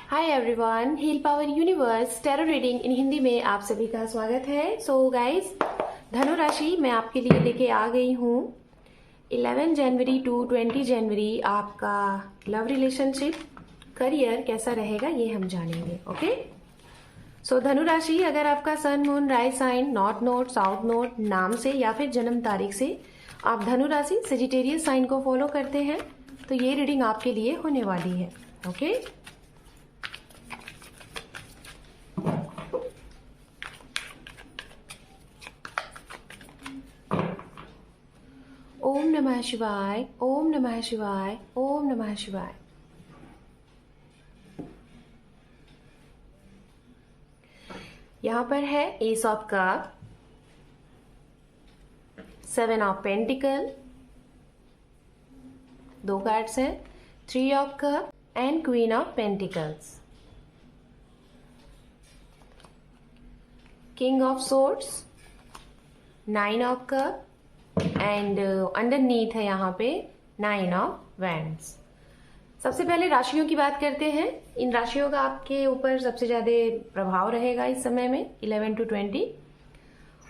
Hi everyone, heal power universe tarot reading in Hindi में आप सभी का स्वागत है। सो गाइस, धनु राशि मैं आपके लिए लेके आ गई हूँ 11 जनवरी टू 20 जनवरी आपका लव रिलेशनशिप करियर कैसा रहेगा ये हम जानेंगे। ओके, सो धनु राशि, अगर आपका sun moon rise sign north node south node नाम से या फिर जन्म तारीख से आप धनु राशि सेजिटेरियस साइन को फॉलो करते हैं तो ये रीडिंग आपके लिए होने वाली है। ओके, ओम नमः शिवाय, ओम नमः शिवाय, ओम नमः शिवाय। यहां पर है S of cup, 7 of pentacle, 2 cards हैं, 3 of cup and queen of pentacles, king of swords, 9 of cup and underneath है यहाँ पे 9 ऑफ वैंड्स। सबसे पहले राशियों की बात करते हैं। इन राशियों का आपके ऊपर सबसे ज्यादा प्रभाव रहेगा इस समय में 11 to 20।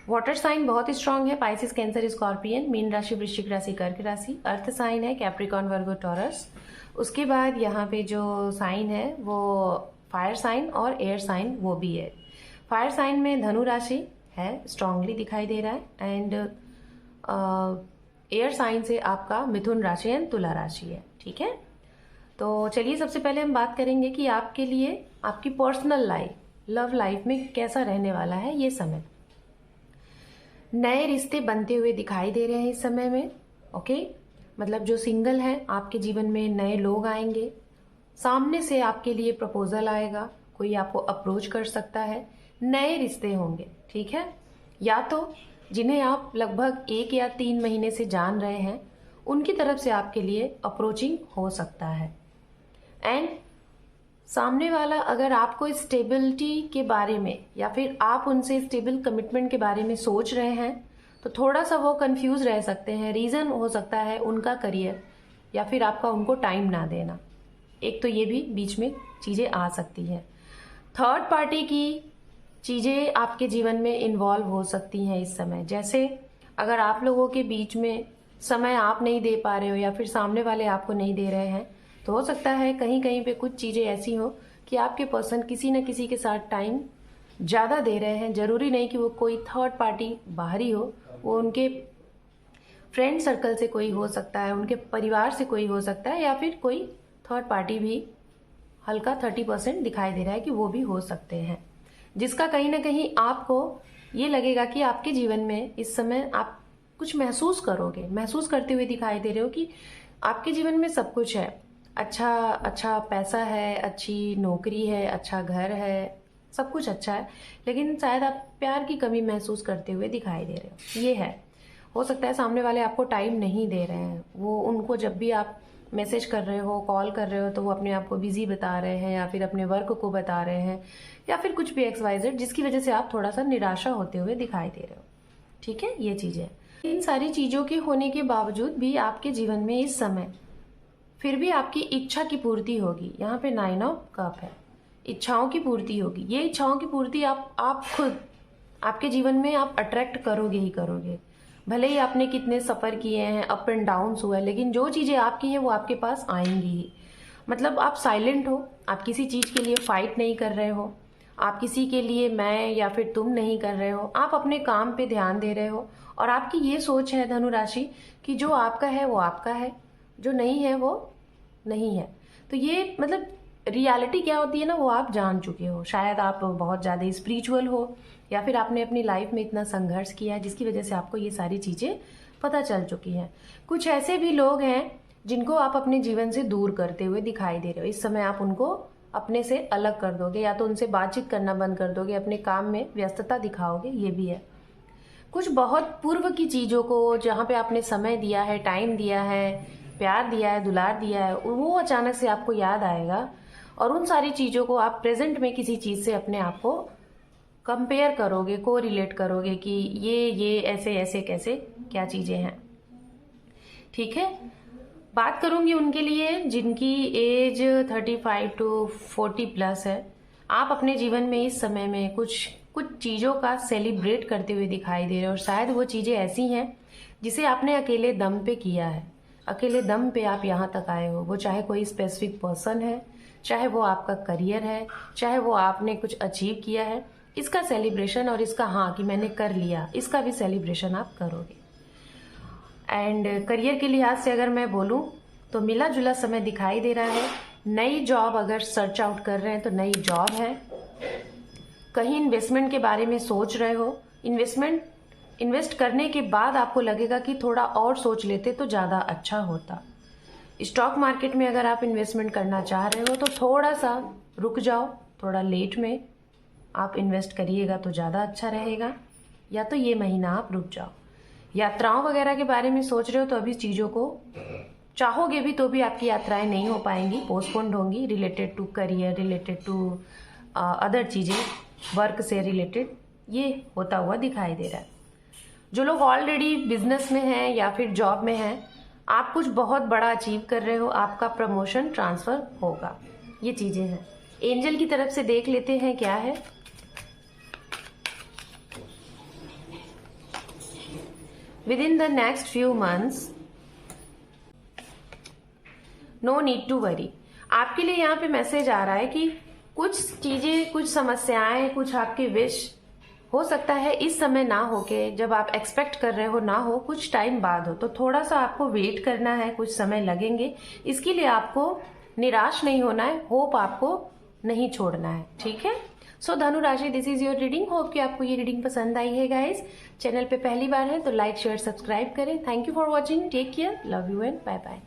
वाटर साइन बहुत स्ट्रांग है, पाइसिस, कैंसर, स्कॉर्पियन, मीन राशि, वृश्चिक राशि, कर्क राशि। अर्थ साइन है कैप्रिकॉर्न, वर्गो, टॉरस। उसके बाद यहाँ पे जो साइन है वो फायर साइन और एयर साइन वो भी है। फायर साइन में धनु राशि है, स्ट्रांगली दिखाई दे रहा है, एंड एयर साइन से आपका मिथुन राशि एंड तुला राशि है। ठीक है, तो चलिए सबसे पहले हम बात करेंगे कि आपके लिए आपकी पर्सनल लाइफ, लव लाइफ में कैसा रहने वाला है ये समय। नए रिश्ते बनते हुए दिखाई दे रहे हैं इस समय में। ओके, मतलब जो सिंगल है आपके जीवन में नए लोग आएंगे, सामने से आपके लिए प्रपोजल आएगा, कोई आपको अप्रोच कर सकता है, नए रिश्ते होंगे। ठीक है, या तो जिन्हें आप लगभग 1 या 3 महीने से जान रहे हैं उनकी तरफ से आपके लिए अप्रोचिंग हो सकता है। एंड सामने वाला अगर आपको स्टेबिलिटी के बारे में या फिर आप उनसे स्टेबल कमिटमेंट के बारे में सोच रहे हैं तो थोड़ा सा वो कंफ्यूज रह सकते हैं। रीजन हो सकता है उनका करियर या फिर आपका उनको टाइम ना देना। एक तो ये भी बीच में चीजें आ सकती हैं। थर्ड पार्टी की चीजें आपके जीवन में इन्वॉल्व हो सकती हैं इस समय। जैसे अगर आप लोगों के बीच में समय आप नहीं दे पा रहे हो या फिर सामने वाले आपको नहीं दे रहे हैं तो हो सकता है कहीं कहीं पे कुछ चीजें ऐसी हो कि आपके पर्सन किसी न किसी के साथ टाइम ज्यादा दे रहे हैं। जरूरी नहीं कि वो कोई थर्ड पार्टी बाहरी हो, वो उनके फ्रेंड सर्कल से कोई हो सकता है, उनके परिवार से कोई हो सकता है, या फिर कोई थर्ड पार्टी भी हल्का 30% दिखाई दे रहा है कि वो भी हो सकते हैं, जिसका कहीं ना कहीं आपको ये लगेगा कि आपके जीवन में इस समय आप कुछ महसूस करोगे, महसूस करते हुए दिखाई दे रहे हो कि आपके जीवन में सब कुछ है। अच्छा पैसा है, अच्छी नौकरी है, अच्छा घर है, सब कुछ अच्छा है, लेकिन शायद आप प्यार की कमी महसूस करते हुए दिखाई दे रहे हो। ये है, हो सकता है सामने वाले आपको टाइम नहीं दे रहे हैं। वो उनको जब भी आप मैसेज कर रहे हो, कॉल कर रहे हो तो वो अपने आप को बिजी बता रहे हैं या फिर अपने वर्क को बता रहे हैं या फिर कुछ भी XYZ, जिसकी वजह से आप थोड़ा सा निराशा होते हुए दिखाई दे रहे हो। ठीक है, ये चीजें, इन सारी चीजों के होने के बावजूद भी आपके जीवन में इस समय फिर भी आपकी इच्छा की पूर्ति होगी। यहाँ पे 9 ऑफ कप है, इच्छाओं की पूर्ति होगी। ये इच्छाओं की पूर्ति आप खुद आपके जीवन में आप अट्रैक्ट करोगे ही करोगे। भले ही आपने कितने सफर किए हैं, अप एंड डाउन हुआ है, लेकिन जो चीजें आपकी हैं वो आपके पास आएंगी ही। मतलब आप साइलेंट हो, आप किसी चीज के लिए फाइट नहीं कर रहे हो, आप किसी के लिए मैं या फिर तुम नहीं कर रहे हो, आप अपने काम पे ध्यान दे रहे हो। और आपकी ये सोच है धनु राशि कि जो आपका है वो आपका है, जो नहीं है वो नहीं है। तो ये मतलब रियलिटी क्या होती है ना, वो आप जान चुके हो। शायद आप बहुत ज्यादा स्पिरिचुअल हो या फिर आपने अपनी लाइफ में इतना संघर्ष किया है जिसकी वजह से आपको ये सारी चीजें पता चल चुकी हैं। कुछ ऐसे भी लोग हैं जिनको आप अपने जीवन से दूर करते हुए दिखाई दे रहे हो। इस समय आप उनको अपने से अलग कर दोगे, या तो उनसे बातचीत करना बंद कर दोगे, अपने काम में व्यस्तता दिखाओगे, ये भी है। कुछ बहुत पूर्व की चीजों को जहाँ पे आपने समय दिया है, टाइम दिया है, प्यार दिया है, दुलार दिया है, वो अचानक से आपको याद आएगा और उन सारी चीजों को आप प्रेजेंट में किसी चीज से अपने आप को कंपेयर करोगे, को रिलेट करोगे कि ये ऐसे ऐसे कैसे क्या चीजें हैं। ठीक है, बात करूंगी उनके लिए जिनकी एज 35 टू 40 प्लस है। आप अपने जीवन में इस समय में कुछ चीज़ों का सेलिब्रेट करते हुए दिखाई दे रहे हो और शायद वो चीज़ें ऐसी हैं जिसे आपने अकेले दम पे किया है। अकेले दम पे आप यहाँ तक आए हो। वो चाहे कोई स्पेसिफिक पर्सन है, चाहे वो आपका करियर है, चाहे वो आपने कुछ अचीव किया है, इसका सेलिब्रेशन और इसका हाँ कि मैंने कर लिया, इसका भी सेलिब्रेशन आप करोगे। एंड करियर के लिहाज से अगर मैं बोलूँ तो मिला जुला समय दिखाई दे रहा है। नई जॉब अगर सर्च आउट कर रहे हैं तो नई जॉब है। कहीं इन्वेस्टमेंट के बारे में सोच रहे हो, इन्वेस्ट करने के बाद आपको लगेगा कि थोड़ा और सोच लेते तो ज़्यादा अच्छा होता। स्टॉक मार्केट में अगर आप इन्वेस्टमेंट करना चाह रहे हो तो थोड़ा सा रुक जाओ, थोड़ा लेट में आप इन्वेस्ट करिएगा तो ज़्यादा अच्छा रहेगा, या तो ये महीना आप रुक जाओ। यात्राओं वगैरह के बारे में सोच रहे हो तो अभी चीज़ों को चाहोगे भी तो भी आपकी यात्राएं नहीं हो पाएंगी, पोस्टपोन्ड होंगी, related to career, related to other चीज़ें, वर्क से रिलेटेड ये होता हुआ दिखाई दे रहा है। जो लोग ऑलरेडी बिजनेस में हैं या फिर जॉब में हैं, आप कुछ बहुत बड़ा अचीव कर रहे हो, आपका प्रमोशन ट्रांसफ़र होगा, ये चीज़ें हैं। एंजल की तरफ से देख लेते हैं क्या है। Within the next few months no need to worry. आपके लिए यहाँ पे मैसेज आ रहा है कि कुछ चीजें, कुछ समस्याएं, कुछ आपके विश हो सकता है इस समय ना हो के जब आप एक्सपेक्ट कर रहे हो ना हो, कुछ टाइम बाद हो, तो थोड़ा सा आपको वेट करना है, कुछ समय लगेंगे। इसके लिए आपको निराश नहीं होना है, होप आपको नहीं छोड़ना है, ठीक है। सो धनु राशि, this is your reading. Hope कि आपको ये रीडिंग पसंद आई है गाइस। चैनल पे पहली बार है तो लाइक शेयर सब्सक्राइब करें। Thank you for watching, take care, love you and bye bye.